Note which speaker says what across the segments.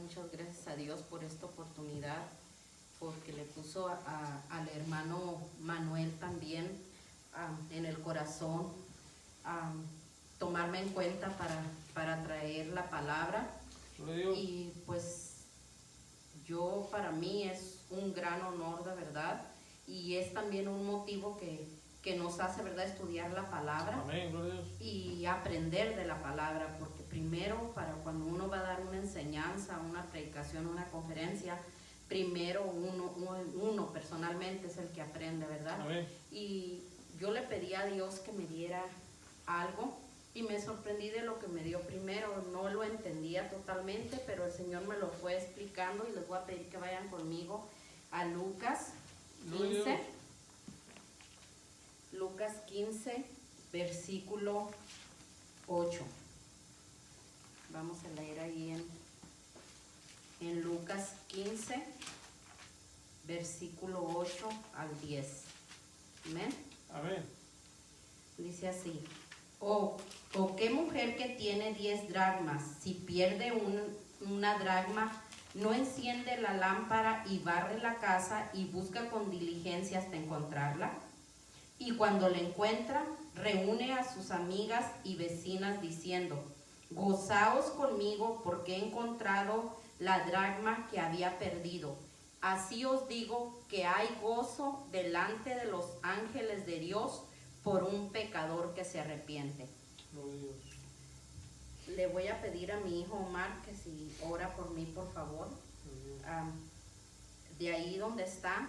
Speaker 1: muchas gracias a Dios por esta oportunidad, porque le puso al hermano Manuel también en el corazón tomarme en cuenta para traer la palabra. Y pues yo, para mí es un gran honor, de verdad, y es también un motivo que nos hace, ¿verdad?, estudiar la palabra.
Speaker 2: Amén, gloria a Dios.
Speaker 1: Y aprender de la palabra, porque primero, para cuando uno va a dar una enseñanza, una predicación, una conferencia, primero uno personalmente es el que aprende, ¿verdad?
Speaker 2: Amén.
Speaker 1: Y yo le pedí a Dios que me diera algo y me sorprendí de lo que me dio primero. No lo entendía totalmente, pero el Señor me lo fue explicando, y les voy a pedir que vayan conmigo a Lucas 15. Lucas 15, versículo 8. Vamos a leer ahí en Lucas 15, versículo 8 al 10. Amén.
Speaker 2: Amén.
Speaker 1: Dice así: ¿O qué mujer que tiene 10 dracmas, si pierde una dracma, no enciende la lámpara y barre la casa y busca con diligencia hasta encontrarla? Y cuando la encuentra, reúne a sus amigas y vecinas diciendo: gozaos conmigo, porque he encontrado la dracma que había perdido. Así os digo que hay gozo delante de los ángeles de Dios por un pecador que se arrepiente. Le voy a pedir a mi hijo Omar que si ora por mí, por favor. De ahí donde está,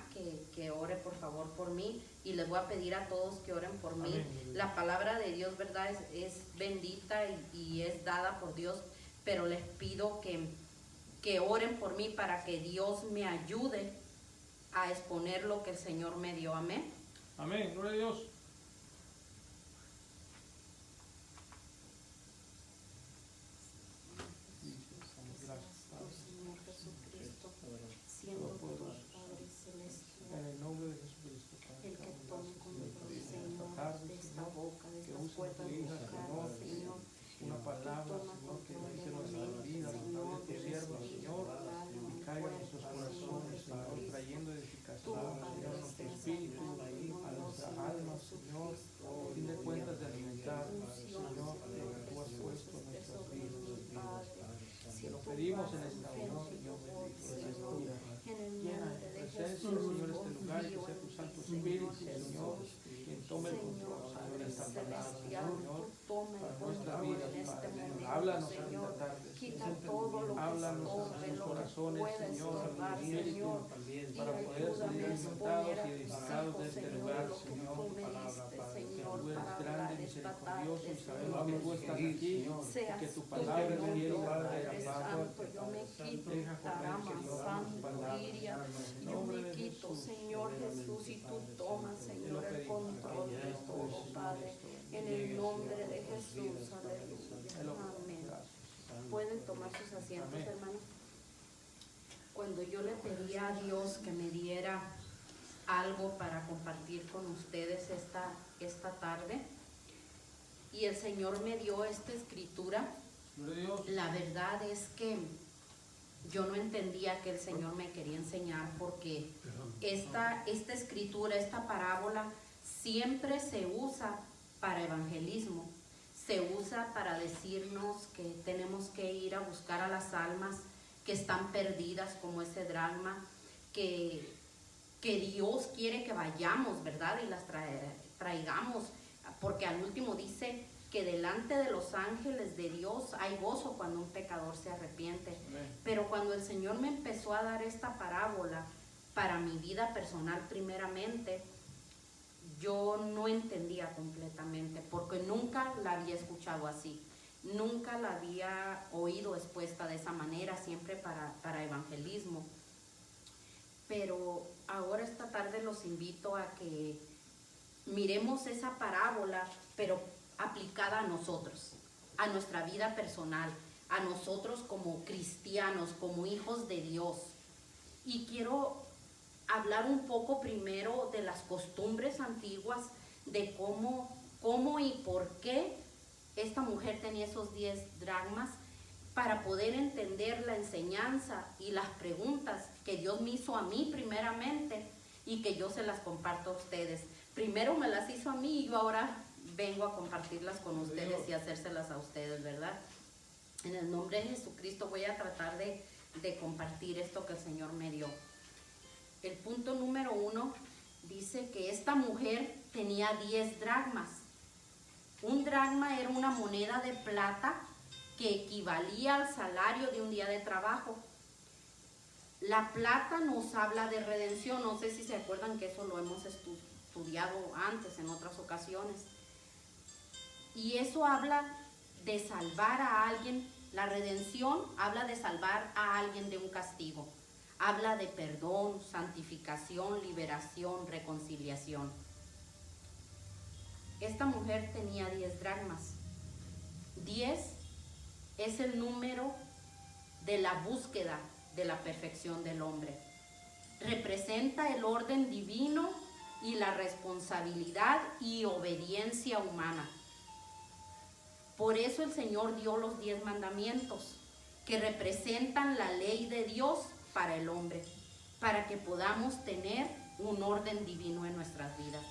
Speaker 1: que ore por favor por mí, y les voy a pedir a todos que oren por mí.
Speaker 2: Amén.
Speaker 1: La palabra de Dios, ¿verdad?, es bendita y es dada por Dios, pero les pido que oren por mí para que Dios me ayude a exponer lo que el Señor me dio. Amén.
Speaker 2: Amén, gloria a Dios.
Speaker 1: Señor Jesucristo, siendo tu Padre Celestial,
Speaker 2: En el nombre de Jesucristo, Padre,
Speaker 1: el que tome control, Señor,
Speaker 2: tarde,
Speaker 1: de esta
Speaker 2: Señor,
Speaker 1: boca, de
Speaker 2: que
Speaker 1: estas
Speaker 2: use
Speaker 1: puertas
Speaker 2: tu
Speaker 1: de
Speaker 2: hija,
Speaker 1: tu cara,
Speaker 2: Señor,
Speaker 1: Señor.
Speaker 2: una palabra,
Speaker 1: Toma
Speaker 2: Señor, que
Speaker 1: control
Speaker 2: dice
Speaker 1: de
Speaker 2: nuestra
Speaker 1: mi
Speaker 2: vida,
Speaker 1: mente,
Speaker 2: a
Speaker 1: Señor,
Speaker 2: través de
Speaker 1: del
Speaker 2: tu siervo,
Speaker 1: espíritu,
Speaker 2: Señor,
Speaker 1: del alma,
Speaker 2: y
Speaker 1: mi
Speaker 2: caiga en
Speaker 1: cuerpo,
Speaker 2: nuestros
Speaker 1: Señor
Speaker 2: corazones, Padre,
Speaker 1: Jesucristo.
Speaker 2: trayendo
Speaker 1: Tú,
Speaker 2: edificación,
Speaker 1: Padre,
Speaker 2: Señor, a nuestro
Speaker 1: estés
Speaker 2: espíritu,
Speaker 1: sanando,
Speaker 2: a nuestra
Speaker 1: Señor
Speaker 2: alma, Señor,
Speaker 1: Jesucristo,
Speaker 2: a fin de
Speaker 1: aleluya.
Speaker 2: cuentas de alimentar,
Speaker 1: Que tu
Speaker 2: Señor,
Speaker 1: unción,
Speaker 2: a lo que tú has
Speaker 1: Jesús,
Speaker 2: puesto en
Speaker 1: esté
Speaker 2: nuestras
Speaker 1: sobre
Speaker 2: vidas.
Speaker 1: mí, Padre. Si
Speaker 2: Te lo
Speaker 1: tú
Speaker 2: pedimos
Speaker 1: vas
Speaker 2: en esta hora,
Speaker 1: enfrente,
Speaker 2: Señor
Speaker 1: yo voy,
Speaker 2: bendito,
Speaker 1: Señor, en el
Speaker 2: llena
Speaker 1: nombre
Speaker 2: de
Speaker 1: de
Speaker 2: presencia,
Speaker 1: Jesús,
Speaker 2: Señor, este lugar, y que
Speaker 1: confío
Speaker 2: sea tu
Speaker 1: en
Speaker 2: Santo
Speaker 1: ti,
Speaker 2: Espíritu,
Speaker 1: Señor
Speaker 2: Señor,
Speaker 1: Jesús.
Speaker 2: quien tome el
Speaker 1: Señor
Speaker 2: control, Señor, de
Speaker 1: Padre
Speaker 2: esta palabra,
Speaker 1: Celestial,
Speaker 2: Señor,
Speaker 1: tú toma el
Speaker 2: para nuestras
Speaker 1: control
Speaker 2: vidas,
Speaker 1: en este
Speaker 2: Padre.
Speaker 1: momento,
Speaker 2: Háblanos en
Speaker 1: Señor.
Speaker 2: esta tarde,
Speaker 1: Quita
Speaker 2: Señor.
Speaker 1: todo lo que
Speaker 2: Háblanos a
Speaker 1: estorbe,
Speaker 2: nuestros
Speaker 1: lo que
Speaker 2: corazones,
Speaker 1: pueda
Speaker 2: Señor,
Speaker 1: estorbar,
Speaker 2: al espíritu,
Speaker 1: Señor. Y
Speaker 2: para poder
Speaker 1: ayúdame
Speaker 2: salir
Speaker 1: a exponer
Speaker 2: alimentados
Speaker 1: a
Speaker 2: y
Speaker 1: tus
Speaker 2: edificados
Speaker 1: hijos,
Speaker 2: de este
Speaker 1: Señor,
Speaker 2: lugar,
Speaker 1: lo que
Speaker 2: Señor.
Speaker 1: tú me diste, Señor,
Speaker 2: Tú eres
Speaker 1: para
Speaker 2: grande
Speaker 1: hablar
Speaker 2: y
Speaker 1: esta
Speaker 2: misericordioso,
Speaker 1: tarde,
Speaker 2: y sabemos
Speaker 1: Señor
Speaker 2: que tú estás
Speaker 1: Jesús.
Speaker 2: aquí, y
Speaker 1: Seas
Speaker 2: que tu
Speaker 1: tú,
Speaker 2: palabra
Speaker 1: Señor,
Speaker 2: viene
Speaker 1: Dios
Speaker 2: para
Speaker 1: Padre
Speaker 2: derramar.
Speaker 1: Santo, yo me quito
Speaker 2: Deja correr,
Speaker 1: tarama,
Speaker 2: Señor,
Speaker 1: santo,
Speaker 2: tu palabra.
Speaker 1: iria,
Speaker 2: En
Speaker 1: yo
Speaker 2: nombre
Speaker 1: me
Speaker 2: de
Speaker 1: quito,
Speaker 2: Jesús,
Speaker 1: Señor Jesús, y tú tomas,
Speaker 2: te lo
Speaker 1: Señor, el
Speaker 2: pedimos,
Speaker 1: control de todo, Padre, en el nombre de Jesús,
Speaker 2: Te lo
Speaker 1: aleluya,
Speaker 2: pedimos.
Speaker 1: amén.
Speaker 2: Gracias.
Speaker 1: Pueden tomar sus asientos,
Speaker 2: Amén.
Speaker 1: hermanos. Cuando yo le pedí a Dios que me diera algo para compartir con ustedes esta tarde, y el Señor me dio esta escritura,
Speaker 2: Gloria a Dios.
Speaker 1: la verdad es que yo no entendía que el Señor me quería enseñar, porque esta escritura, esta parábola, siempre se usa para evangelismo, se usa para decirnos que tenemos que ir a buscar a las almas que están perdidas como ese dracma, que Dios quiere que vayamos, ¿verdad? Y las traigamos, porque al último dice que delante de los ángeles de Dios hay gozo cuando un pecador se arrepiente.
Speaker 2: Amén.
Speaker 1: Pero cuando el Señor me empezó a dar esta parábola para mi vida personal primeramente, yo no entendía completamente, porque nunca la había escuchado así, nunca la había oído expuesta de esa manera, siempre para evangelismo. Pero ahora esta tarde los invito a que miremos esa parábola, pero aplicada a nosotros, a nuestra vida personal, a nosotros como cristianos, como hijos de Dios. Y quiero hablar un poco primero de las costumbres antiguas, de cómo y por qué esta mujer tenía esos 10 dracmas, para poder entender la enseñanza y las preguntas que Dios me hizo a mí primeramente y que yo se las comparto a ustedes. Primero me las hizo a mí y yo ahora vengo a compartirlas con ustedes y hacérselas a ustedes, ¿verdad? En el nombre de Jesucristo voy a tratar de compartir esto que el Señor me dio. El punto número 1 dice que esta mujer tenía 10 dracmas. Un dracma era una moneda de plata que equivalía al salario de un día de trabajo. La plata nos habla de redención. No sé si se acuerdan que eso lo hemos estudiado antes en otras ocasiones. Y eso habla de salvar a alguien. La redención habla de salvar a alguien de un castigo. Habla de perdón, santificación, liberación, reconciliación. Esta mujer tenía 10 dracmas. 10 es el número de la búsqueda de la perfección del hombre. Representa el orden divino y la responsabilidad y obediencia humana. Por eso el Señor dio los 10 mandamientos, que representan la ley de Dios para el hombre, para que podamos tener un orden divino en nuestras vidas.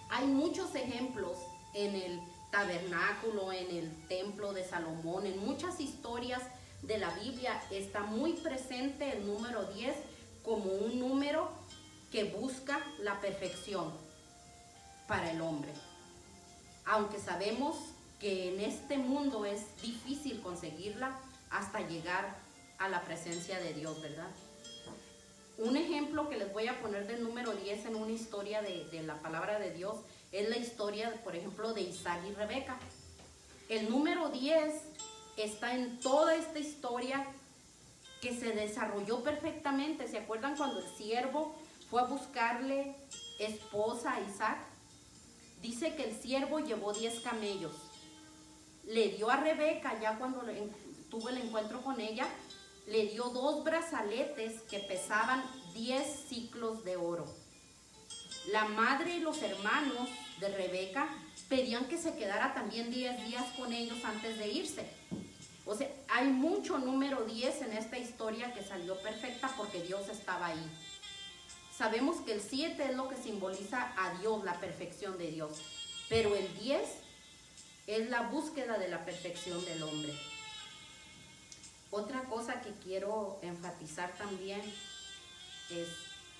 Speaker 1: Hay muchos ejemplos en el tabernáculo, en el templo de Salomón, en muchas historias de la Biblia está muy presente el número 10 como un número que busca la perfección para el hombre. Aunque sabemos que en este mundo es difícil conseguirla hasta llegar a la presencia de Dios, ¿verdad? Un ejemplo que les voy a poner del número 10 en una historia de la palabra de Dios es la historia, por ejemplo, de Isaac y Rebeca. El número 10 está en toda esta historia que se desarrolló perfectamente. ¿Se acuerdan cuando el siervo fue a buscarle esposa a Isaac? Dice que el siervo llevó 10 camellos. Le dio a Rebeca, ya cuando tuvo el encuentro con ella, le dio 2 brazaletes que pesaban 10 ciclos de oro. La madre y los hermanos de Rebeca pedían que se quedara también 10 días con ellos antes de irse. O sea, hay mucho número 10 en esta historia que salió perfecta porque Dios estaba ahí. Sabemos que el 7 es lo que simboliza a Dios, la perfección de Dios. Pero el 10 es la búsqueda de la perfección del hombre. Otra cosa que quiero enfatizar también es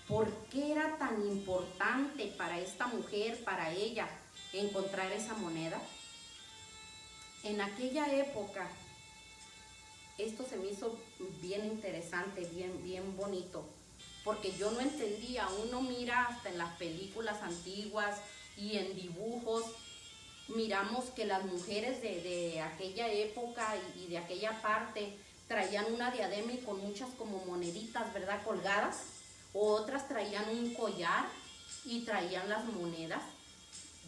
Speaker 1: por qué era tan importante para esta mujer, para ella, encontrar esa moneda. En aquella época, esto se me hizo bien interesante, bien bonito, porque yo no entendía. Uno mira hasta en las películas antiguas y en dibujos, miramos que las mujeres de aquella época y de aquella parte traían una diadema y con muchas como moneditas, ¿verdad?, colgadas, o otras traían un collar y traían las monedas.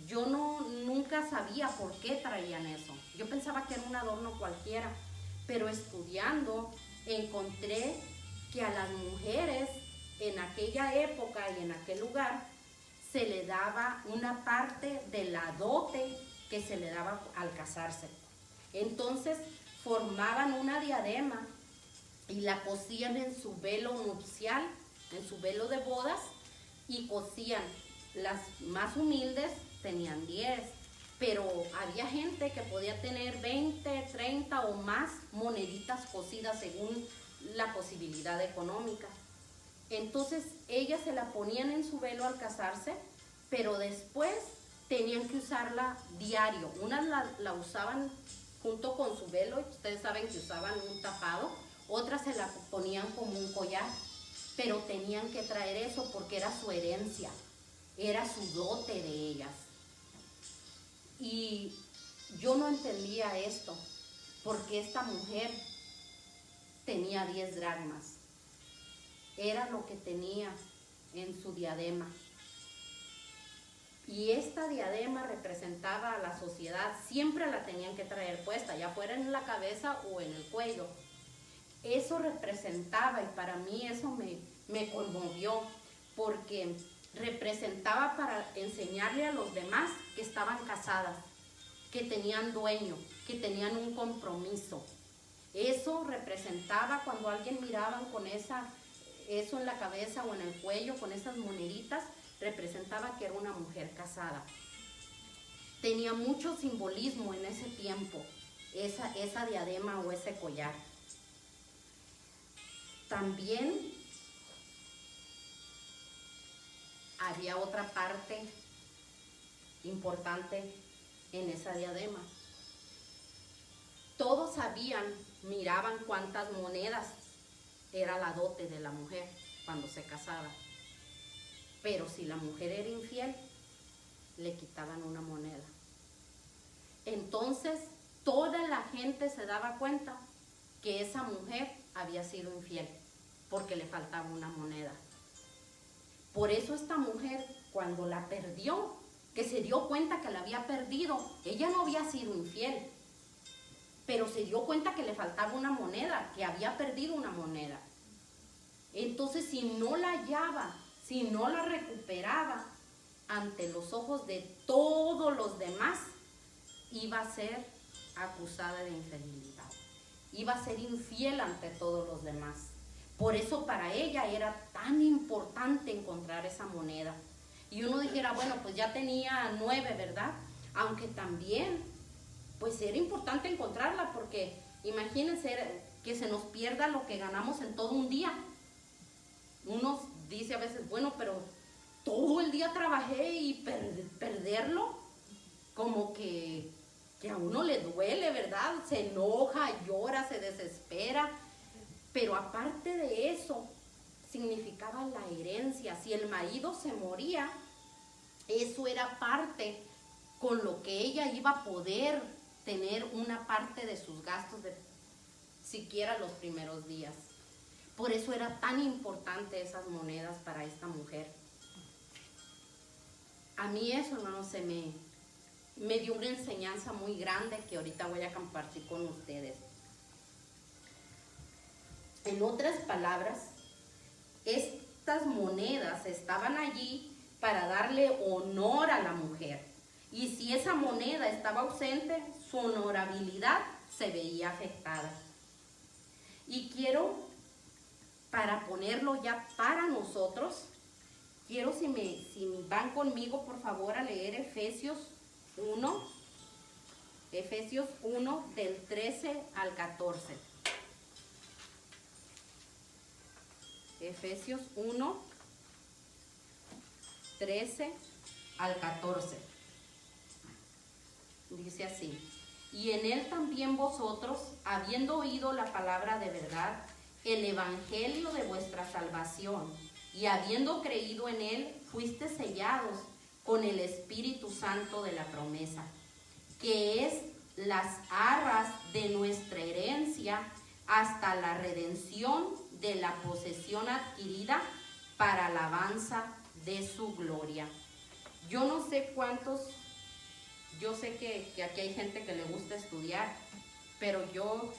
Speaker 1: Yo nunca sabía por qué traían eso. Yo pensaba que era un adorno cualquiera, pero estudiando encontré que a las mujeres en aquella época y en aquel lugar se le daba una parte de la dote que se le daba al casarse. Entonces formaban una diadema y la cosían en su velo nupcial, en su velo de bodas, y cosían. Las más humildes tenían 10, pero había gente que podía tener 20, 30 o más moneditas cosidas según la posibilidad económica. Entonces ellas se la ponían en su velo al casarse, pero después tenían que usarla diario. Unas la usaban junto con su velo, ustedes saben que usaban un tapado, otras se la ponían como un collar, pero tenían que traer eso porque era su herencia, era su dote de ellas. Y yo no entendía esto, porque esta mujer tenía 10 dracmas, era lo que tenía en su diadema. Y esta diadema representaba a la sociedad, siempre la tenían que traer puesta, ya fuera en la cabeza o en el cuello. Eso representaba, y para mí eso me conmovió, porque representaba para enseñarle a los demás que estaban casadas, que tenían dueño, que tenían un compromiso, Eso representaba cuando alguien miraban con eso en la cabeza o en el cuello, con esas moneditas, representaba que era una mujer casada. Tenía mucho simbolismo en ese tiempo, esa diadema o ese collar. También había otra parte importante en esa diadema. Todos sabían, miraban cuántas monedas era la dote de la mujer cuando se casaba. Pero si la mujer era infiel, le quitaban una moneda. Entonces, toda la gente se daba cuenta que esa mujer había sido infiel, porque le faltaba una moneda. Por eso esta mujer, cuando la perdió, que se dio cuenta que la había perdido, ella no había sido infiel, pero se dio cuenta que le faltaba una moneda, que había perdido una moneda. Entonces, si no la hallaba, si no la recuperaba, ante los ojos de todos los demás, iba a ser acusada de infidelidad. Iba a ser infiel ante todos los demás. Por eso para ella era tan importante encontrar esa moneda. Y uno dijera, bueno, pues ya tenía 9, ¿verdad? Aunque también, pues era importante encontrarla, porque imagínense que se nos pierda lo que ganamos en todo un día. Uno dice a veces, bueno, pero todo el día trabajé y perderlo, como que a uno le duele, ¿verdad? Se enoja, llora, se desespera. Pero aparte de eso, significaba la herencia. Si el marido se moría, eso era parte con lo que ella iba a poder tener una parte de sus gastos de siquiera los primeros días. Por eso era tan importante esas monedas para esta mujer. A mí eso, hermanos, me dio una enseñanza muy grande que ahorita voy a compartir con ustedes. En otras palabras, estas monedas estaban allí para darle honor a la mujer. Y si esa moneda estaba ausente, su honorabilidad se veía afectada. Y quiero, para ponerlo ya para nosotros, quiero si van conmigo, por favor, a leer Efesios 1, del 13 al 14. Efesios 1, 13 al 14. Dice así: y en él también vosotros, habiendo oído la palabra de verdad, el evangelio de vuestra salvación, y habiendo creído en él, fuiste sellados con el Espíritu Santo de la promesa, que es las arras de nuestra herencia hasta la redención de la posesión adquirida para alabanza de su gloria. Yo no sé cuántos, yo sé que aquí hay gente que le gusta estudiar, pero yo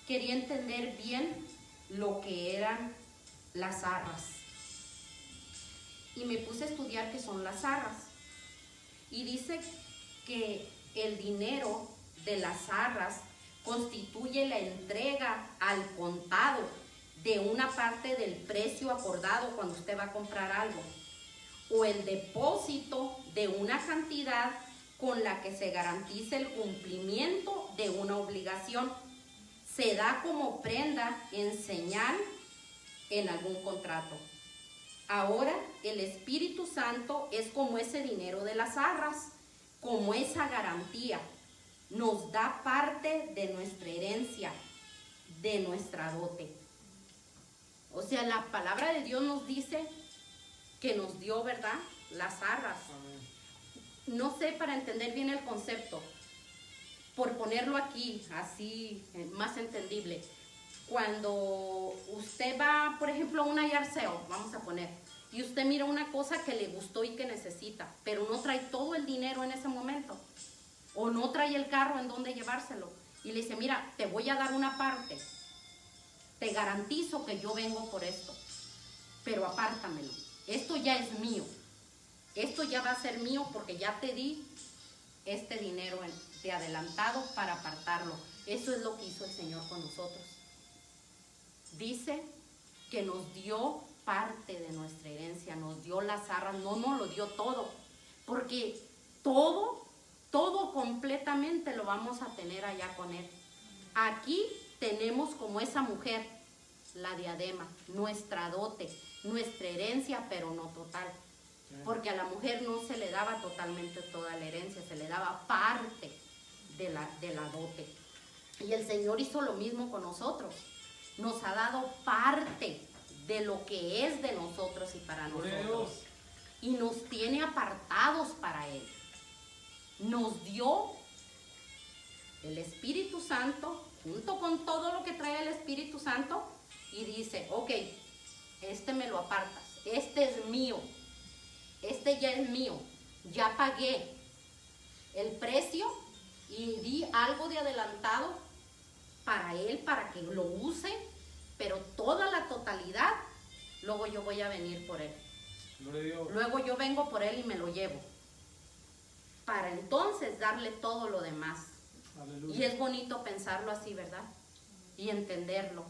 Speaker 1: quería entender bien lo que eran las arras. Y me puse a estudiar qué son las arras. Y dice que el dinero de las arras constituye la entrega al contado de una parte del precio acordado cuando usted va a comprar algo, o el depósito de una cantidad con la que se garantiza el cumplimiento de una obligación. Se da como prenda en señal en algún contrato. Ahora, el Espíritu Santo es como ese dinero de las arras, como esa garantía. Nos da parte de nuestra herencia, de nuestra dote. O sea, la palabra de Dios nos dice que nos dio, ¿verdad?, las arras. No sé, para entender bien el concepto, por ponerlo aquí, así, más entendible. Cuando usted va, por ejemplo, a una yard sale, vamos a poner, y usted mira una cosa que le gustó y que necesita, pero no trae todo el dinero en ese momento, o no trae el carro en donde llevárselo, y le dice, mira, te voy a dar una parte, te garantizo que yo vengo por esto, pero apártamelo, esto ya es mío, esto ya va a ser mío porque ya te di este dinero de adelantado para apartarlo. Eso es lo que hizo el Señor con nosotros. Dice que nos dio parte de nuestra herencia, nos dio las arras, no nos lo dio todo, porque todo completamente lo vamos a tener allá con Él. Aquí tenemos como esa mujer, la diadema, nuestra dote, nuestra herencia, pero no total. Porque a la mujer no se le daba totalmente toda la herencia, se le daba parte de la dote. Y el Señor hizo lo mismo con nosotros. Nos ha dado parte de lo que es de nosotros y para nosotros. Y nos tiene apartados para Él. Nos dio el Espíritu Santo, junto con todo lo que trae el Espíritu Santo, y dice, ok, este me lo apartas, este es mío, este ya es mío, ya pagué el precio y di algo de adelantado para Él, para que lo use, pero toda la totalidad, luego yo voy a venir por Él. Luego yo vengo por Él y me lo llevo, para entonces darle todo lo demás. Aleluya. Y es bonito pensarlo así, ¿verdad? Y entenderlo,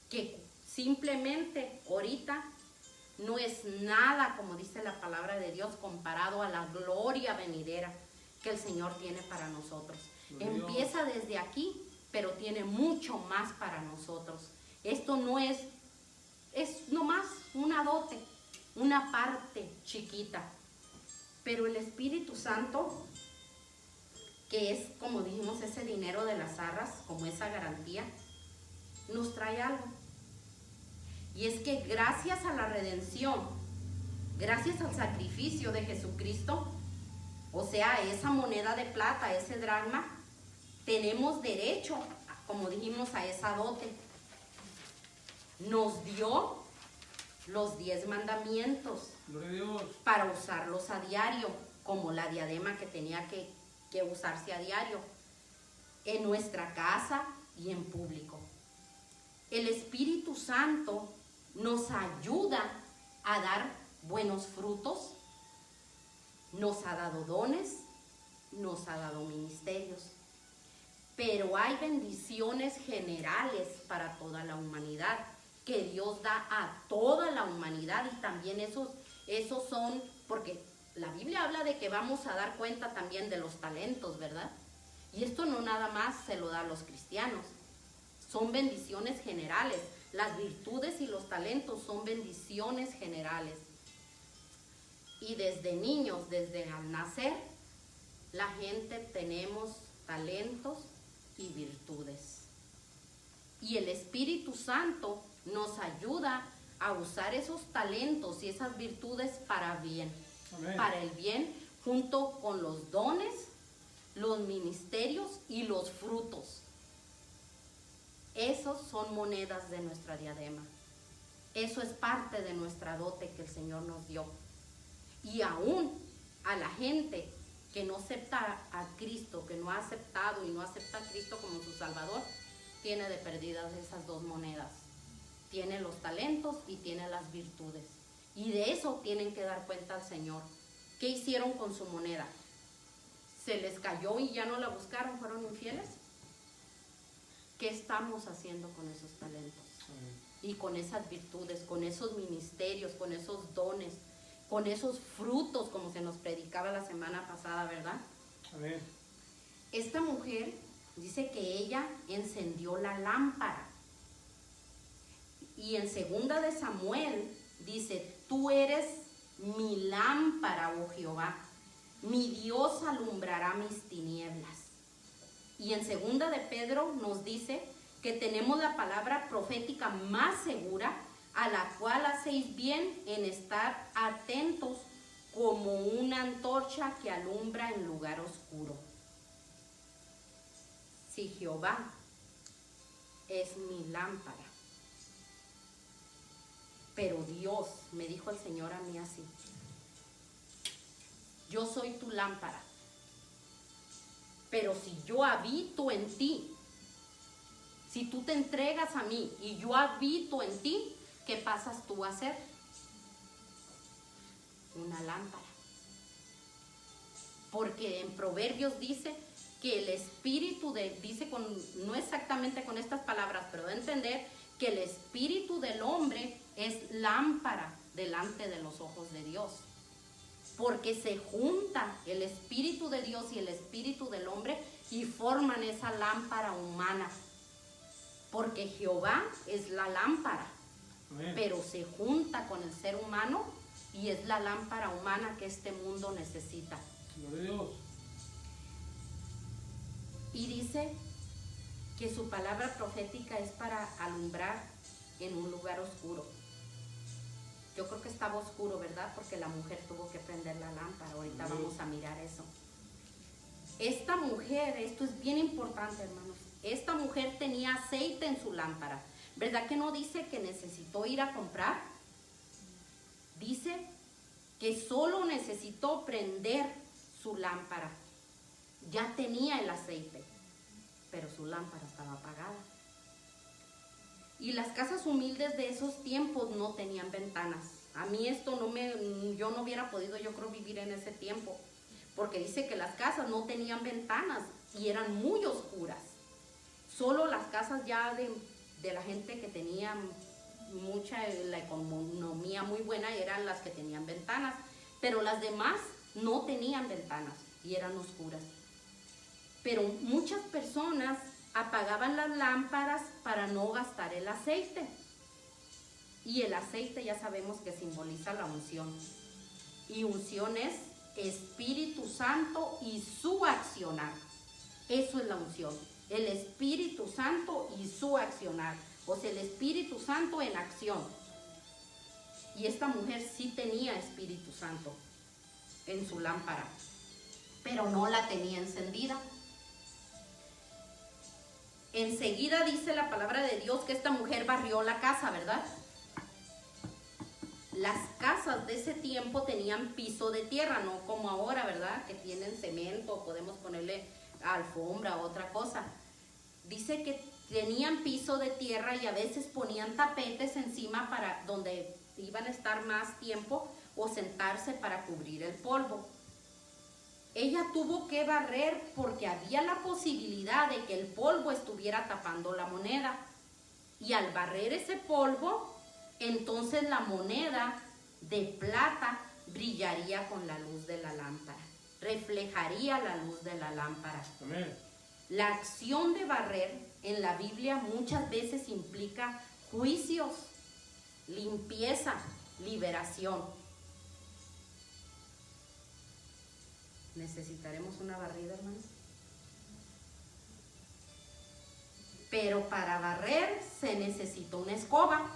Speaker 1: que simplemente ahorita no es nada, como dice la palabra de Dios, comparado a la gloria venidera que el Señor tiene para nosotros. Empieza desde aquí, pero tiene mucho más para nosotros. Esto no es nomás una dote, una parte chiquita. Pero el Espíritu Santo, que es, como dijimos, ese dinero de las arras, como esa garantía, nos trae algo. Y es que gracias a la redención, gracias al sacrificio de Jesucristo, o sea, esa moneda de plata, ese dracma, tenemos derecho, como dijimos, a esa dote. Nos dio los 10 mandamientos para usarlos a diario, como la diadema que tenía que usarse a diario, en nuestra casa y en público. El Espíritu Santo nos ayuda a dar buenos frutos, nos ha dado dones, nos ha dado ministerios, pero hay bendiciones generales para toda la humanidad, que Dios da a toda la humanidad, y también esos son, porque la Biblia habla de que vamos a dar cuenta también de los talentos, ¿verdad? Y esto no nada más se lo da a los cristianos, son bendiciones generales. Las virtudes y los talentos son bendiciones generales. Y desde niños, desde al nacer, la gente tenemos talentos y virtudes. Y el Espíritu Santo nos ayuda a usar esos talentos y esas virtudes para bien. Amén. Para el bien, junto con los dones, los ministerios y los frutos. Esos son monedas de nuestra diadema. Eso es parte de nuestra dote que el Señor nos dio. Y aún a la gente que no acepta a Cristo, que no ha aceptado y no acepta a Cristo como su Salvador, tiene de perdidas esas dos monedas. Tiene los talentos y tiene las virtudes. Y de eso tienen que dar cuenta al Señor. ¿Qué hicieron con su moneda? ¿Se les cayó y ya no la buscaron? ¿Fueron infieles? ¿Qué estamos haciendo con esos talentos? Y con esas virtudes, con esos ministerios, con esos dones, con esos frutos, como se nos predicaba la semana pasada, ¿verdad? Amén. Esta mujer dice que ella encendió la lámpara. Y en 2 de Samuel dice, tú eres mi lámpara, oh Jehová, mi Dios alumbrará mis tinieblas. Y en 2 de Pedro nos dice que tenemos la palabra profética más segura, a la cual hacéis bien en estar atentos como una antorcha que alumbra en lugar oscuro. Si Jehová es mi lámpara, pero Dios, me dijo el Señor a mí así, yo soy tu lámpara, pero si yo habito en ti, si tú te entregas a mí y yo habito en ti, ¿qué pasas tú a ser? Una lámpara. Porque en Proverbios dice que el espíritu dice no exactamente con estas palabras, pero de entender que el espíritu del hombre es lámpara delante de los ojos de Dios. Porque se junta el espíritu de Dios y el espíritu del hombre y forman esa lámpara humana. Porque Jehová es la lámpara,
Speaker 2: Amén.
Speaker 1: pero se junta con el ser humano y es la lámpara humana que este mundo necesita.
Speaker 2: Gloria a Dios.
Speaker 1: Y dice que su palabra profética es para alumbrar en un lugar oscuro. Yo creo que estaba oscuro, ¿verdad? Porque la mujer tuvo que prender la lámpara. Ahorita vamos a mirar eso. Esta mujer, esto es bien importante, hermanos. Esta mujer tenía aceite en su lámpara. ¿Verdad que no dice que necesitó ir a comprar? Dice que solo necesitó prender su lámpara. Ya tenía el aceite, pero su lámpara estaba apagada. Y las casas humildes de esos tiempos no tenían ventanas. A mí esto yo no hubiera podido, yo creo, vivir en ese tiempo. Porque dice que las casas no tenían ventanas y eran muy oscuras. Solo las casas ya de la gente que tenía la economía muy buena eran las que tenían ventanas. Pero las demás no tenían ventanas y eran oscuras. Pero muchas personas apagaban las lámparas para no gastar el aceite. Y el aceite ya sabemos que simboliza la unción. Y unción es Espíritu Santo y su accionar. Eso es la unción. El Espíritu Santo y su accionar. O sea, el Espíritu Santo en acción. Y esta mujer sí tenía Espíritu Santo en su lámpara, pero no la tenía encendida. Enseguida dice la palabra de Dios que esta mujer barrió la casa, ¿verdad? Las casas de ese tiempo tenían piso de tierra, no como ahora, ¿verdad? Que tienen cemento, podemos ponerle alfombra o otra cosa. Dice que tenían piso de tierra y a veces ponían tapetes encima para donde iban a estar más tiempo o sentarse para cubrir el polvo. Ella tuvo que barrer porque había la posibilidad de que el polvo estuviera tapando la moneda. Y al barrer ese polvo, entonces la moneda de plata brillaría con la luz de la lámpara. Reflejaría la luz de la lámpara.
Speaker 2: Amén.
Speaker 1: La acción de barrer en la Biblia muchas veces implica juicios, limpieza, liberación. ¿Necesitaremos una barrida, hermanos? Pero para barrer se necesita una escoba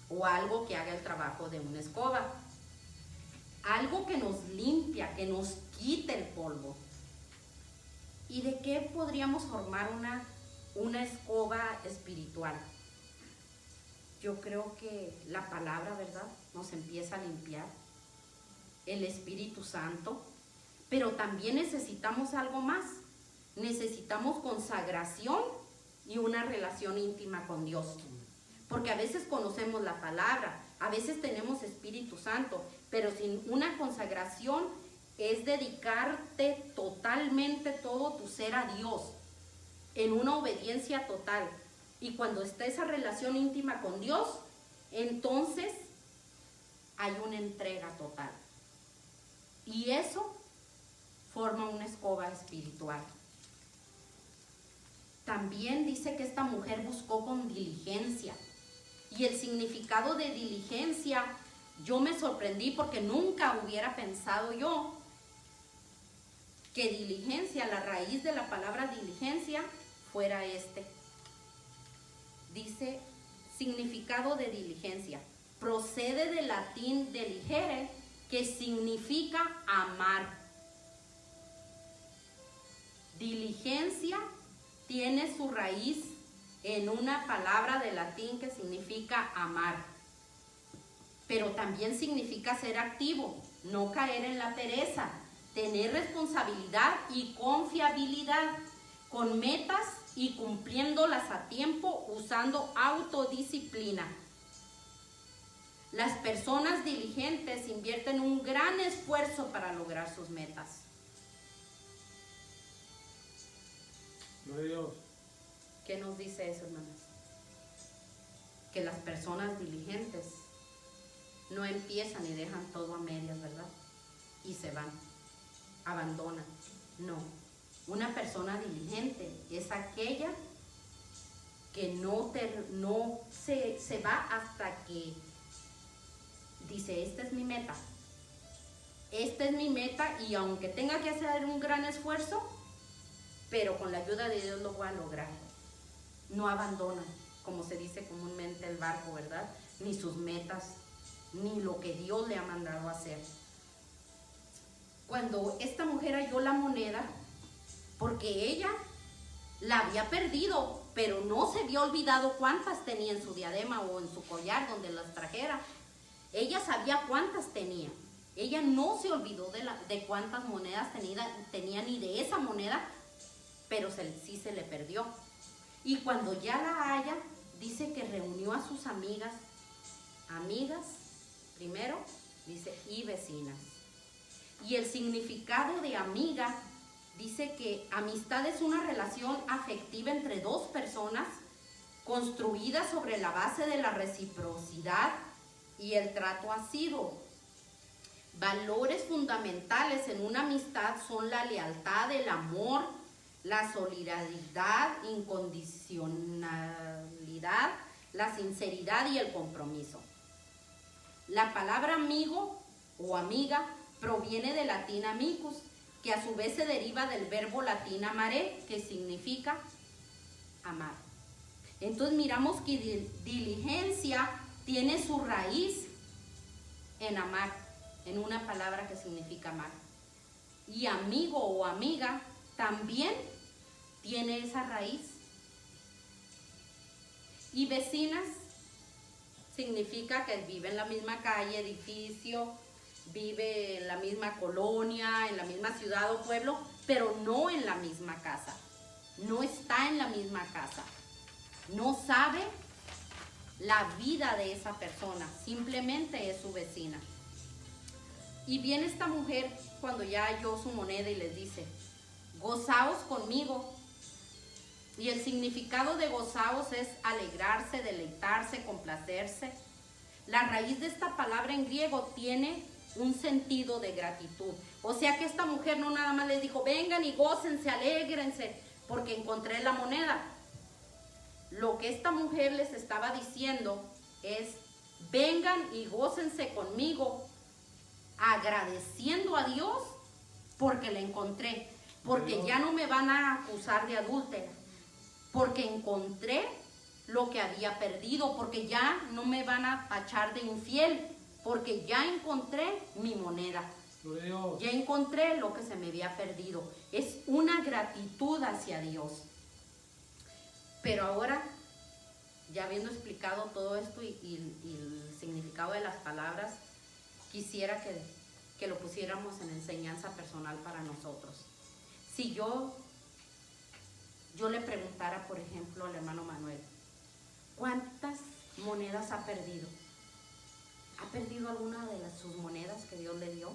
Speaker 1: o algo que haga el trabajo de una escoba. Algo que nos limpia, que nos quite el polvo. ¿Y de qué podríamos formar una escoba espiritual? Yo creo que la palabra, ¿verdad?, nos empieza a limpiar. El Espíritu Santo, pero también necesitamos algo más. Necesitamos consagración y una relación íntima con Dios. Porque a veces conocemos la palabra, a veces tenemos Espíritu Santo, pero sin una consagración es dedicarte totalmente todo tu ser a Dios, en una obediencia total. Y cuando está esa relación íntima con Dios, entonces hay una entrega total. Y eso forma una escoba espiritual. También dice que esta mujer buscó con diligencia. Y el significado de diligencia, yo me sorprendí porque nunca hubiera pensado yo que diligencia, la raíz de la palabra diligencia, fuera este. Dice, significado de diligencia. Procede del latín deligere, que significa amar. Diligencia tiene su raíz en una palabra de latín que significa amar, pero también significa ser activo, no caer en la pereza, tener responsabilidad y confiabilidad, con metas y cumpliéndolas a tiempo, usando autodisciplina. Las personas diligentes invierten un gran esfuerzo para lograr sus metas.
Speaker 2: Gloria a Dios.
Speaker 1: ¿Qué nos dice eso, hermanas? Que las personas diligentes no empiezan y dejan todo a medias, ¿verdad? Y se van, abandonan. No, una persona diligente es aquella que no se va hasta que dice, esta es mi meta. Esta es mi meta y aunque tenga que hacer un gran esfuerzo, pero con la ayuda de Dios lo voy a lograr. No abandonan, como se dice comúnmente, el barco, ¿verdad? Ni sus metas, ni lo que Dios le ha mandado a hacer. Cuando esta mujer halló la moneda, porque ella la había perdido, pero no se había olvidado cuántas tenía en su diadema o en su collar donde las trajera. Ella sabía cuántas tenía. Ella no se olvidó de cuántas monedas tenía ni de esa moneda, pero sí se le perdió. Y cuando ya la halla, dice que reunió a sus amigas primero, dice, y vecinas. Y el significado de amiga, dice que amistad es una relación afectiva entre dos personas construida sobre la base de la reciprocidad y el trato asiduo. Valores fundamentales en una amistad son la lealtad, el amor, la solidaridad, incondicionalidad, la sinceridad y el compromiso. La palabra amigo o amiga proviene del latín amicus, que a su vez se deriva del verbo latín amare, que significa amar. Entonces miramos que diligencia tiene su raíz en amar, en una palabra que significa amar. Y amigo o amiga también tiene esa raíz. Y vecinas significa que vive en la misma calle, edificio, vive en la misma colonia, en la misma ciudad o pueblo, pero no en la misma casa. No está en la misma casa. No sabe la vida de esa persona, simplemente es su vecina. Y viene esta mujer cuando ya halló su moneda y les dice, gozaos conmigo. Y el significado de gozaos es alegrarse, deleitarse, complacerse. La raíz de esta palabra en griego tiene un sentido de gratitud. O sea que esta mujer no nada más les dijo, vengan y gócense, alégrense, porque encontré la moneda. Lo que esta mujer les estaba diciendo es, vengan y gócense conmigo, agradeciendo a Dios porque la encontré, porque ya no me van a acusar de adúltera, porque encontré lo que había perdido, porque ya no me van a tachar de infiel, porque ya encontré mi moneda, ya encontré lo que se me había perdido. Es una gratitud hacia Dios. Pero ahora, ya habiendo explicado todo esto y el significado de las palabras, quisiera que lo pusiéramos en enseñanza personal para nosotros. Si yo le preguntara, por ejemplo, al hermano Manuel, ¿cuántas monedas ha perdido? ¿Ha perdido alguna de sus monedas que Dios le dio?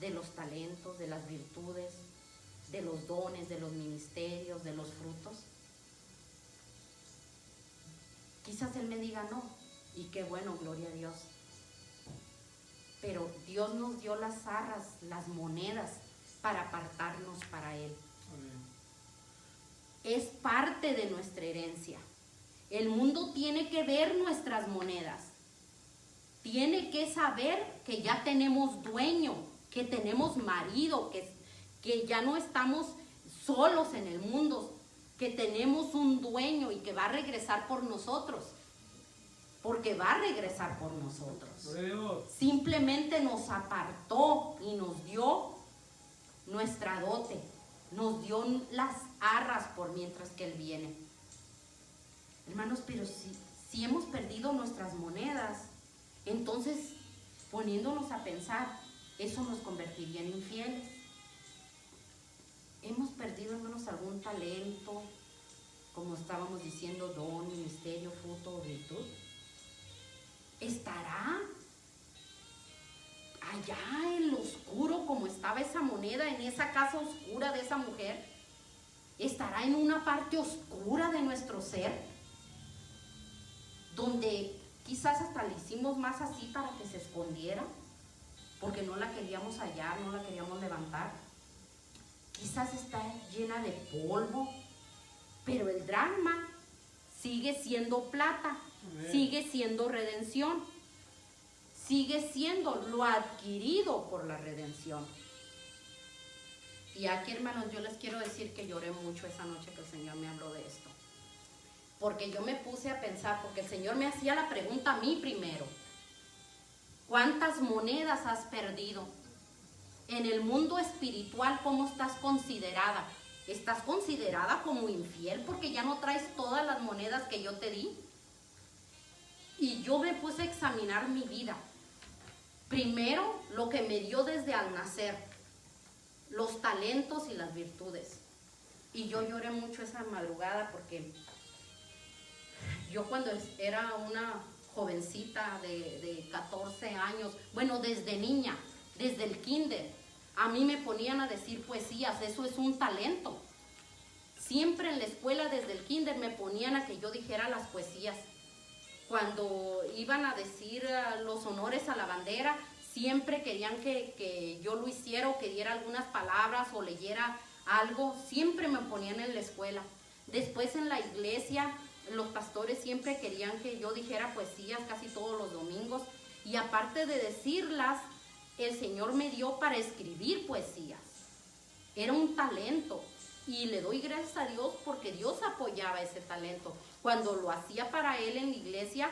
Speaker 1: De los talentos, de las virtudes, de los dones, de los ministerios, de los frutos. Quizás él me diga no, y qué bueno, gloria a Dios. Pero Dios nos dio las arras, las monedas, para apartarnos para Él.
Speaker 2: Amén.
Speaker 1: Es parte de nuestra herencia. El mundo tiene que ver nuestras monedas. Tiene que saber que ya tenemos dueño, que tenemos marido, que ya no estamos solos en el mundo, que tenemos un dueño y que va a regresar por nosotros. Porque va a regresar por nosotros. Simplemente nos apartó y nos dio nuestra dote, nos dio las arras por mientras que Él viene. Hermanos, pero si hemos perdido nuestras monedas, entonces poniéndonos a pensar, eso nos convertiría en infieles. Hemos perdido, hermanos, algún talento, como estábamos diciendo, don, ministerio, fruto o virtud. ¿Estará allá en lo oscuro como estaba esa moneda, en esa casa oscura de esa mujer? ¿Estará en una parte oscura de nuestro ser? Donde quizás hasta le hicimos más así para que se escondiera, porque no la queríamos hallar, no la queríamos levantar. Quizás está llena de polvo, pero el dracma sigue siendo plata, sigue siendo redención, sigue siendo lo adquirido por la redención. Y aquí, hermanos, yo les quiero decir que lloré mucho esa noche que el Señor me habló de esto. Porque yo me puse a pensar, porque el Señor me hacía la pregunta a mí primero. ¿Cuántas monedas has perdido? En el mundo espiritual, ¿cómo estás considerada? ¿Estás considerada como infiel porque ya no traes todas las monedas que yo te di? Y yo me puse a examinar mi vida. Primero, lo que me dio desde al nacer, los talentos y las virtudes. Y yo lloré mucho esa madrugada porque yo cuando era una jovencita de 14 años, bueno, desde niña, desde el kinder, a mí me ponían a decir poesías, eso es un talento. Siempre en la escuela desde el kinder me ponían a que yo dijera las poesías. Cuando iban a decir los honores a la bandera, siempre querían que yo lo hiciera o que diera algunas palabras o leyera algo, siempre me ponían en la escuela. Después en la iglesia, los pastores siempre querían que yo dijera poesías casi todos los domingos. Y aparte de decirlas, el Señor me dio para escribir poesías. Era un talento. Y le doy gracias a Dios porque Dios apoyaba ese talento. Cuando lo hacía para Él en la iglesia,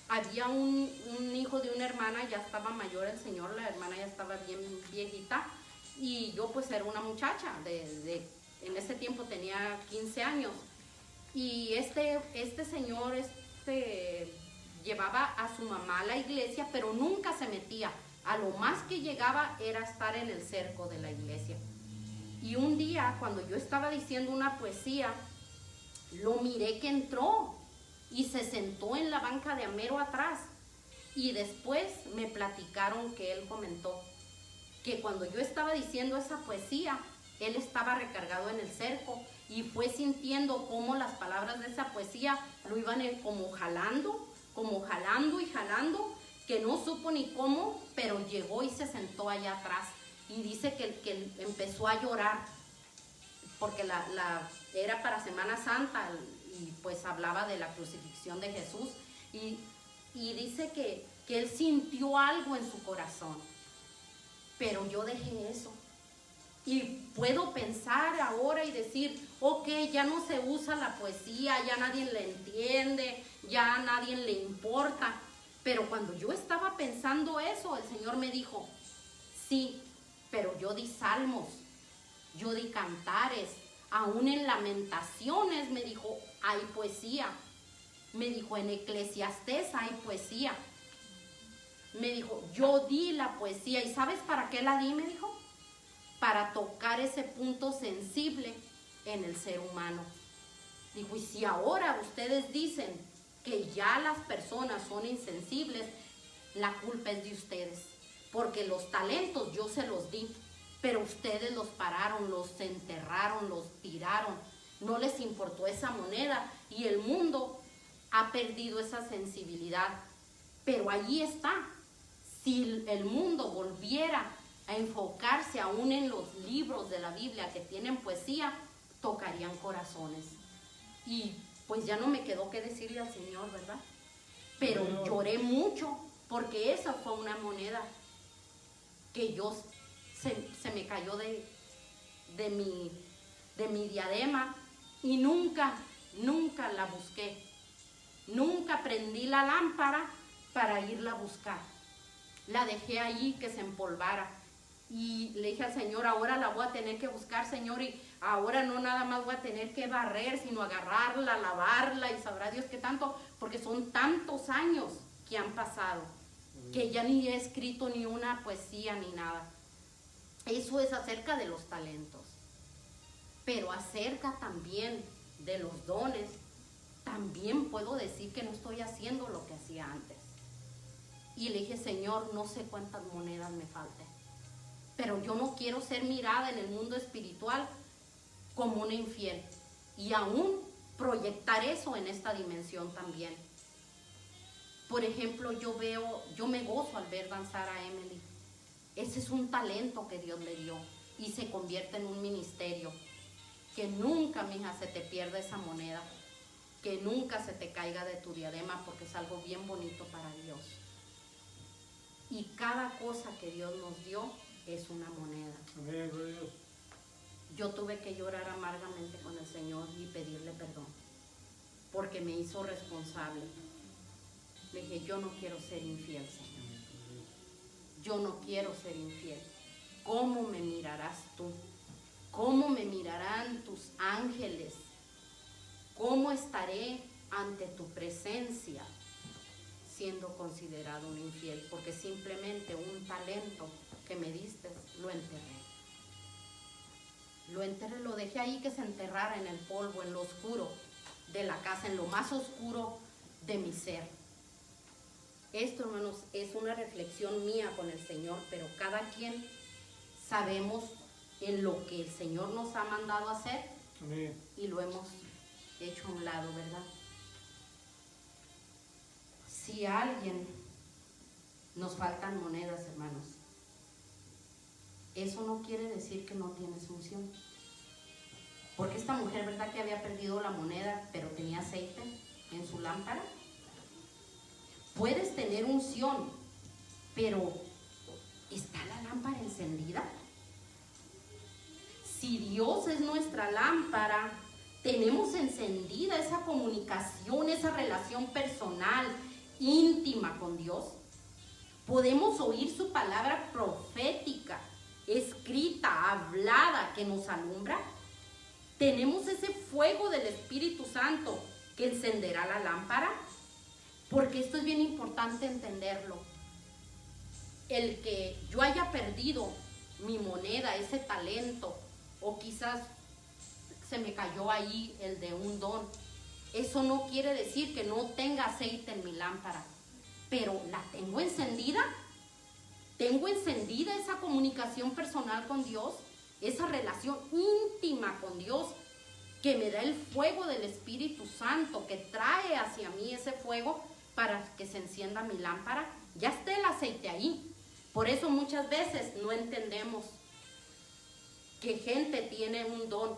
Speaker 1: había un hijo de una hermana, ya estaba mayor el señor, la hermana ya estaba bien viejita, y yo pues era una muchacha, en ese tiempo tenía 15 años. Y este señor llevaba a su mamá a la iglesia, pero nunca se metía. A lo más que llegaba era estar en el cerco de la iglesia. Y un día, cuando yo estaba diciendo una poesía, lo miré que entró y se sentó en la banca de amero atrás. Y después me platicaron que él comentó que cuando yo estaba diciendo esa poesía, él estaba recargado en el cerco y fue sintiendo cómo las palabras de esa poesía lo iban como jalando y jalando, que no supo ni cómo, pero llegó y se sentó allá atrás. Y dice que empezó a llorar, porque era para Semana Santa y pues hablaba de la crucifixión de Jesús. Y dice que él sintió algo en su corazón, pero yo dejé eso. Y puedo pensar ahora y decir, ok, ya no se usa la poesía, ya nadie la entiende, ya a nadie le importa. Pero cuando yo estaba pensando eso, el Señor me dijo, sí, pero yo di salmos, yo di cantares, aún en Lamentaciones me dijo, hay poesía. Me dijo, en Eclesiastés hay poesía. Me dijo, yo di la poesía. ¿Y sabes para qué la di? Me dijo, para tocar ese punto sensible en el ser humano. Dijo, y si ahora ustedes dicen que ya las personas son insensibles, la culpa es de ustedes. Porque los talentos yo se los di, pero ustedes los pararon, los enterraron, los tiraron. No les importó esa moneda y el mundo ha perdido esa sensibilidad. Pero allí está. Si el mundo volviera a enfocarse aún en los libros de la Biblia que tienen poesía, tocarían corazones. Y pues ya no me quedó que decirle al Señor, ¿verdad? Pero lloré mucho porque esa fue una moneda que se me cayó de mi diadema y nunca la busqué. Nunca prendí la lámpara para irla a buscar. La dejé allí que se empolvara. Y le dije al Señor, ahora la voy a tener que buscar, Señor, y ahora no nada más voy a tener que barrer, sino agarrarla, lavarla, y sabrá Dios qué tanto, porque son tantos años que han pasado, que ya ni he escrito ni una poesía ni nada. Eso es acerca de los talentos. Pero acerca también de los dones, también puedo decir que no estoy haciendo lo que hacía antes. Y le dije, Señor, no sé cuántas monedas me falten, pero yo no quiero ser mirada en el mundo espiritual como una infiel. y aún proyectar eso en esta dimensión también. Por ejemplo, yo me gozo al ver danzar a Emily. Ese es un talento que Dios le dio y se convierte en un ministerio. Que nunca, mija, se te pierda esa moneda, que nunca se te caiga de tu diadema, porque es algo bien bonito para Dios. Y cada cosa que Dios nos dio es una moneda.
Speaker 2: Amén, gloria a Dios.
Speaker 1: Yo tuve que llorar amargamente con el Señor y pedirle perdón, porque me hizo responsable. Le dije, yo no quiero ser infiel, Señor. Yo no quiero ser infiel. ¿Cómo me mirarás tú? ¿Cómo me mirarán tus ángeles? ¿Cómo estaré ante tu presencia siendo considerado un infiel? Porque simplemente un talento que me diste lo enterré. Lo enterré, lo dejé ahí que se enterrara en el polvo, en lo oscuro de la casa, en lo más oscuro de mi ser. Esto, hermanos, es una reflexión mía con el Señor, pero cada quien sabemos en lo que el Señor nos ha mandado hacer.
Speaker 2: Amén.
Speaker 1: Y lo hemos hecho a un lado, ¿verdad? Si a alguien nos faltan monedas, hermanos, eso no quiere decir que no tienes unción. Porque esta mujer, ¿verdad que había perdido la moneda, pero tenía aceite en su lámpara? Puedes tener unción, pero ¿está la lámpara encendida? Si Dios es nuestra lámpara, tenemos encendida esa comunicación, esa relación personal, íntima con Dios. Podemos oír su palabra profética, escrita, hablada, que nos alumbra. Tenemos ese fuego del Espíritu Santo que encenderá la lámpara. Porque esto es bien importante entenderlo. El que yo haya perdido mi moneda, ese talento, o quizás se me cayó ahí el de un don, eso no quiere decir que no tenga aceite en mi lámpara, pero la tengo encendida esa comunicación personal con Dios, esa relación íntima con Dios que me da el fuego del Espíritu Santo, que trae hacia mí ese fuego para que se encienda mi lámpara. Ya está el aceite ahí. Por eso muchas veces no entendemos que gente tiene un don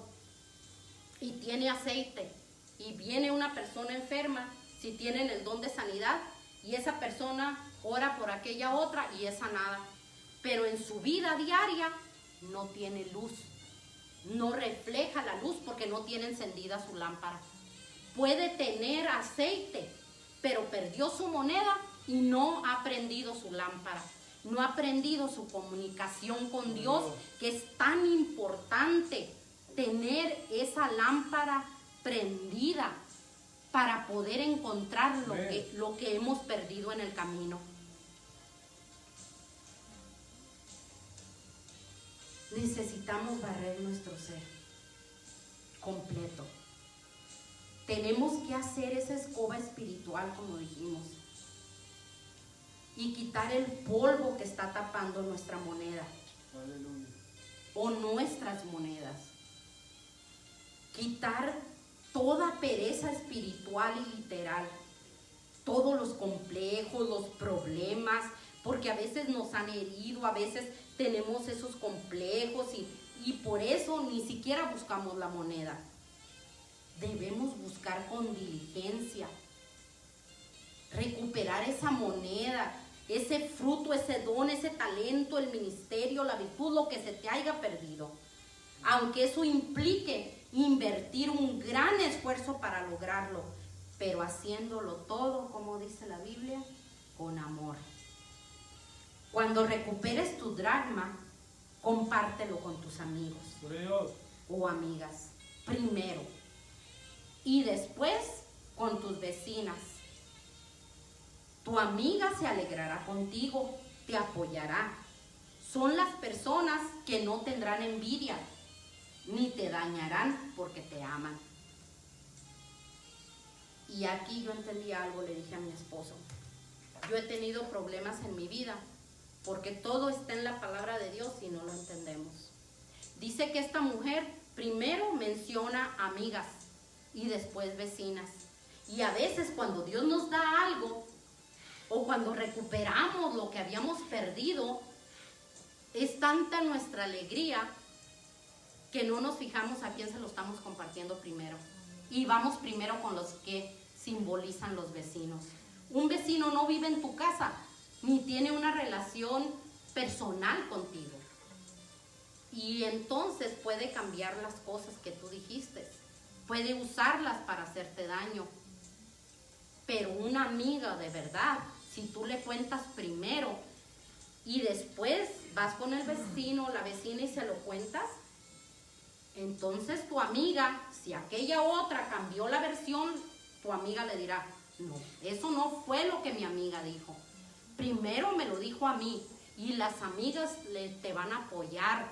Speaker 1: y tiene aceite, y viene una persona enferma, si tienen el don de sanidad, y esa persona ora por aquella otra y es sanada, pero en su vida diaria no tiene luz, no refleja la luz porque no tiene encendida su lámpara. Puede tener aceite, pero perdió su moneda y no ha prendido su lámpara, no ha aprendido su comunicación con Dios, que es tan importante tener esa lámpara prendida para poder encontrar lo que hemos perdido en el camino. Necesitamos barrer nuestro ser completo. Tenemos que hacer esa escoba espiritual, como dijimos, y quitar el polvo que está tapando nuestra moneda.
Speaker 2: Aleluya.
Speaker 1: O nuestras monedas. Quitar toda pereza espiritual y literal, todos los complejos, los problemas, porque a veces nos han herido, a veces tenemos esos complejos y por eso ni siquiera buscamos la moneda. Debemos buscar con diligencia, recuperar esa moneda, ese fruto, ese don, ese talento, el ministerio, la virtud, lo que se te haya perdido. Aunque eso implique invertir un gran esfuerzo para lograrlo, pero haciéndolo todo, como dice la Biblia, con amor. Cuando recuperes tu dracma, compártelo con tus amigos o amigas, primero, y después con tus vecinas. Tu amiga se alegrará contigo, te apoyará. Son las personas que no tendrán envidia, ni te dañarán porque te aman. Y aquí yo entendí algo, le dije a mi esposo. Yo he tenido problemas en mi vida porque todo está en la palabra de Dios y no lo entendemos. Dice que esta mujer primero menciona amigas y después vecinas. Y a veces cuando Dios nos da algo o cuando recuperamos lo que habíamos perdido, es tanta nuestra alegría que no nos fijamos a quién se lo estamos compartiendo primero. Y vamos primero con los que simbolizan los vecinos. Un vecino no vive en tu casa, ni tiene una relación personal contigo. Y entonces puede cambiar las cosas que tú dijiste. Puede usarlas para hacerte daño. Pero una amiga de verdad, si tú le cuentas primero y después vas con el vecino, la vecina y se lo cuentas, entonces tu amiga, si aquella otra cambió la versión, tu amiga le dirá, no, eso no fue lo que mi amiga dijo. Primero me lo dijo a mí. Y las amigas te van a apoyar,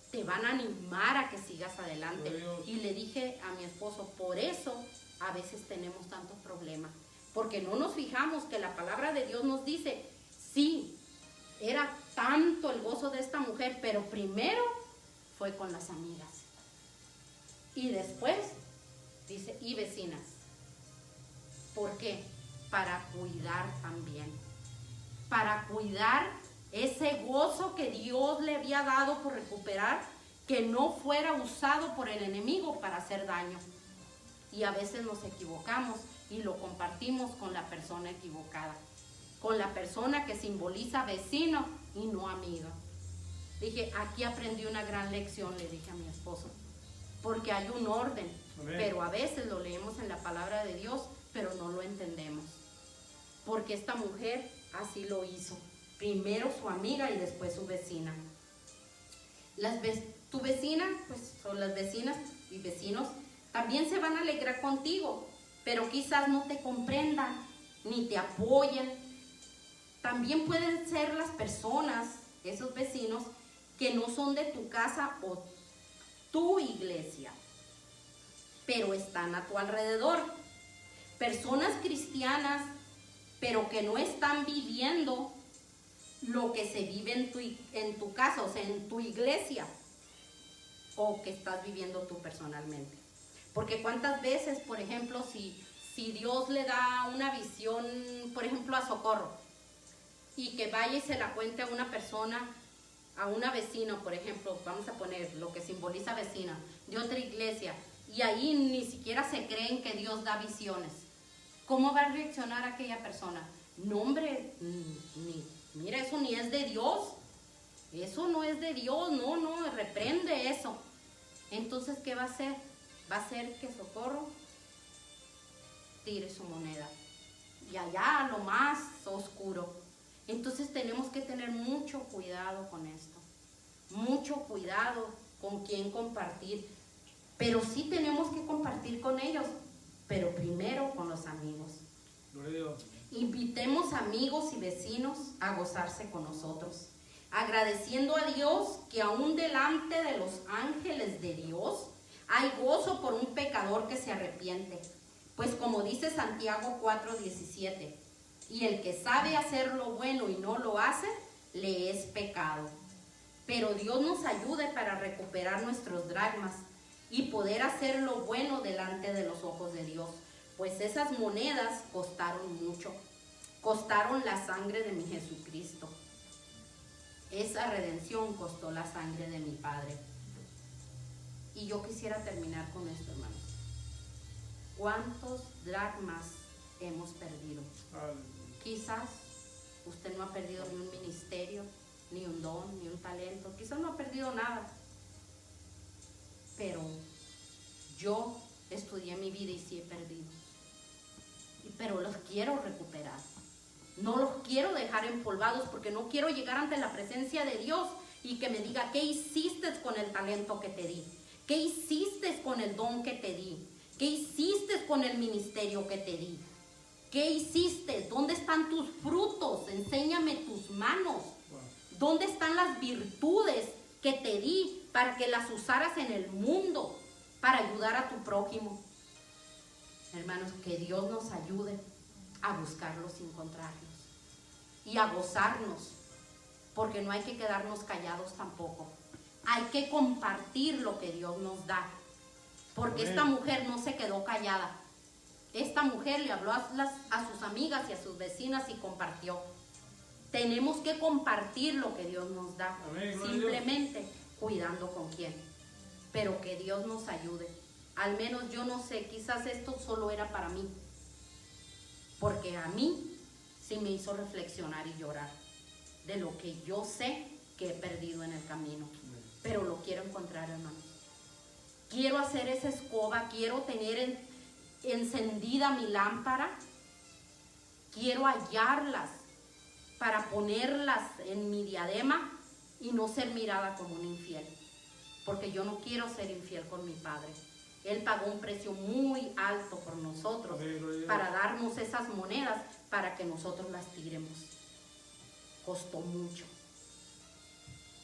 Speaker 1: te van a animar a que sigas adelante. Y le dije a mi esposo, por eso a veces tenemos tantos problemas. Porque no nos fijamos que la palabra de Dios nos dice, sí, era tanto el gozo de esta mujer, pero primero fue con las amigas. Y después dice, y vecinas. ¿Por qué? Para cuidar también. Para cuidar ese gozo que Dios le había dado por recuperar, que no fuera usado por el enemigo para hacer daño. Y a veces nos equivocamos y lo compartimos con la persona equivocada, con la persona que simboliza vecino y no amigo. Dije, aquí aprendí una gran lección, le dije a mi esposo, porque hay un orden. Amén. Pero a veces lo leemos en la palabra de Dios, pero no lo entendemos. Porque esta mujer así lo hizo. Primero su amiga y después su vecina. Tu vecina, pues son las vecinas y vecinos, también se van a alegrar contigo, pero quizás no te comprendan ni te apoyen. También pueden ser las personas, esos vecinos, que no son de tu casa o tu iglesia, pero están a tu alrededor. Personas cristianas, pero que no están viviendo lo que se vive en tu casa, o sea, en tu iglesia, o que estás viviendo tú personalmente. Porque cuántas veces, por ejemplo, si Dios le da una visión, por ejemplo, a Socorro, y que vaya y se la cuente a una persona, a una vecina, por ejemplo, vamos a poner lo que simboliza vecina, de otra iglesia, y ahí ni siquiera se creen que Dios da visiones. ¿Cómo va a reaccionar aquella persona? No, hombre, mira, eso ni es de Dios. Eso no es de Dios, no, reprende eso. Entonces, ¿qué va a hacer? Va a hacer que Socorro tire su moneda. Y allá a lo más oscuro. Entonces tenemos que tener mucho cuidado con esto. Mucho cuidado con quién compartir. Pero sí tenemos que compartir con ellos. Pero primero con los amigos.
Speaker 2: Gloria a Dios.
Speaker 1: Invitemos amigos y vecinos a gozarse con nosotros, agradeciendo a Dios que aún delante de los ángeles de Dios hay gozo por un pecador que se arrepiente. Pues como dice Santiago 4:17, y el que sabe hacer lo bueno y no lo hace, le es pecado. Pero Dios nos ayude para recuperar nuestros dracmas y poder hacer lo bueno delante de los ojos de Dios. Pues esas monedas costaron mucho, costaron la sangre de mi Jesucristo. Esa redención costó la sangre de mi Padre. Y yo quisiera terminar con esto, hermanos. ¿Cuántos dracmas hemos perdido? Quizás usted no ha perdido ni un ministerio, ni un don, ni un talento. Quizás no ha perdido nada. Pero yo estudié mi vida y sí he perdido. Pero los quiero recuperar. No los quiero dejar empolvados porque no quiero llegar ante la presencia de Dios y que me diga, ¿qué hiciste con el talento que te di? ¿Qué hiciste con el don que te di? ¿Qué hiciste con el ministerio que te di? ¿Qué hiciste? ¿Dónde están tus frutos? Enséñame tus manos. ¿Dónde están las virtudes que te di para que las usaras en el mundo para ayudar a tu prójimo? Hermanos, que Dios nos ayude a buscarlos y encontrarlos y a gozarnos, porque no hay que quedarnos callados tampoco. Hay que compartir lo que Dios nos da. Porque
Speaker 2: Amén.
Speaker 1: esta mujer no se quedó callada. Esta mujer le habló a sus amigas y a sus vecinas y compartió. Tenemos que compartir lo que Dios nos da.
Speaker 2: Amén, gloria a
Speaker 1: Simplemente cuidando con quién. Pero que Dios nos ayude. Al menos yo no sé, quizás esto solo era para mí. Porque a mí sí me hizo reflexionar y llorar de lo que yo sé que he perdido en el camino. Pero lo quiero encontrar, hermanos. Quiero hacer esa escoba, quiero tener encendida mi lámpara. Quiero hallarlas para ponerlas en mi diadema y no ser mirada como un infiel. Porque yo no quiero ser infiel con mi Padre. Él pagó un precio muy alto por nosotros para darnos esas monedas para que nosotros las tiremos. Costó mucho.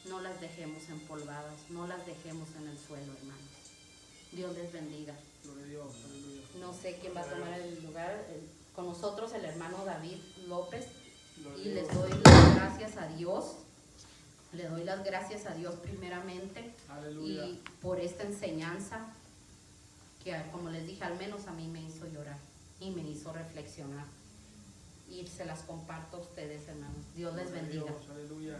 Speaker 1: No las dejemos empolvadas, no las dejemos en el suelo, hermanos. Dios les bendiga.
Speaker 2: Gloria a Dios, aleluya.
Speaker 1: No sé quién va a tomar el lugar. Con nosotros el hermano David López. Y les doy las gracias a Dios. Le doy las gracias a Dios primeramente.
Speaker 2: Aleluya.
Speaker 1: Y por esta enseñanza que, como les dije, al menos a mí me hizo llorar y me hizo reflexionar. Y se las comparto a ustedes, hermanos. Dios les
Speaker 2: Gloria a
Speaker 1: bendiga.
Speaker 2: Dios, aleluya.